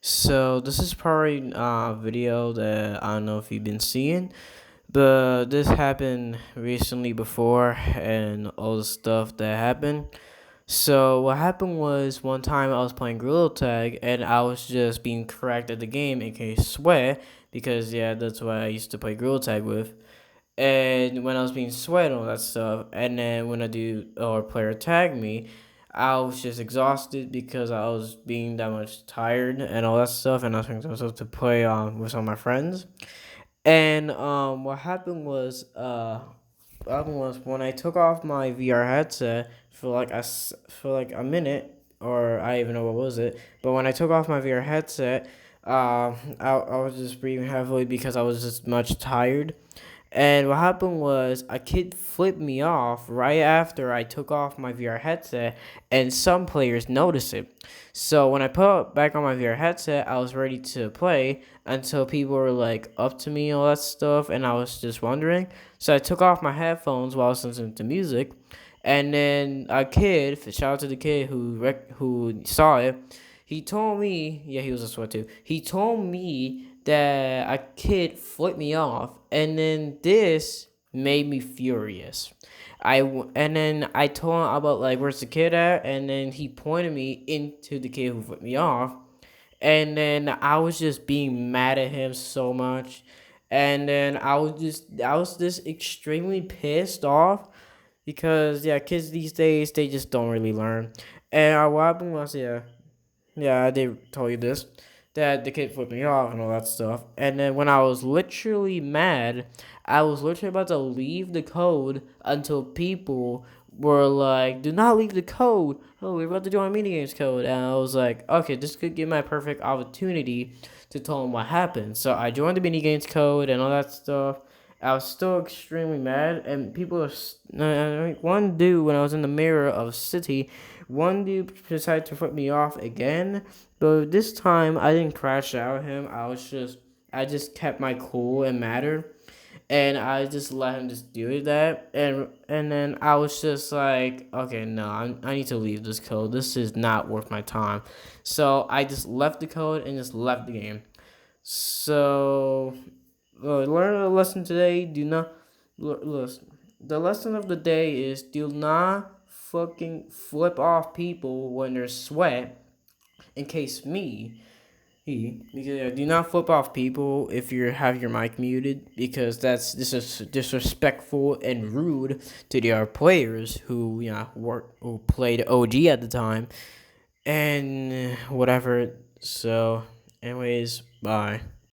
So this is probably a video that I don't know if you've been seeing, but this happened recently before and all the stuff that happened. So what happened was one time I was playing Gorilla Tag and I was just being correct at the game, aka Sweat, because yeah, that's what I used to play Gorilla Tag with. And when I was being sweat and all that stuff, and then when I do or a player tag me, I was just exhausted because I was being that much tired and all that stuff, and I was thinking myself to play with some of my friends. And what happened was when I took off my VR headset for for like a minute, or I even know what was it, but when I took off my VR headset, I was just breathing heavily because I was just much tired. And what happened was a kid flipped me off right after I took off my VR headset, and some players noticed it. So when I put back on my VR headset, I was ready to play until people were like up to me and all that stuff, and I was just wondering. So I took off my headphones while I was listening to music, and then a kid, shout out to the kid who saw it, he told me, yeah, he was a sweat too. He told me that a kid flipped me off, and then this made me furious. And then I told him about like where's the kid at, and then he pointed me into the kid who flipped me off, and then I was just being mad at him so much, and then I was just extremely pissed off because yeah, kids these days they just don't really learn. And what happened was yeah, I did tell you this. That the kid flipped me off and all that stuff. And then when I was literally mad, I was literally about to leave the code until people were like, "Do not leave the code. Oh, we're about to join mini games code." And I was like, "Okay, this could give my perfect opportunity to tell them what happened." So I joined the mini games code and all that stuff. I was still extremely mad, and people were. One dude, when I was in the mirror of City, one dude decided to flip me off again, but this time I didn't crash out at him. I just kept my cool and matter, and I just let him just do that. And then I was just like, okay, no, I need to leave this code. This is not worth my time. So I just left the code and just left the game. So learn a lesson today. Do not listen. The lesson of the day is do not fucking flip off people when they're sweat. In case because do not flip off people if you have your mic muted because this is disrespectful and rude to the other players who who played OG at the time and whatever. So, anyways, bye.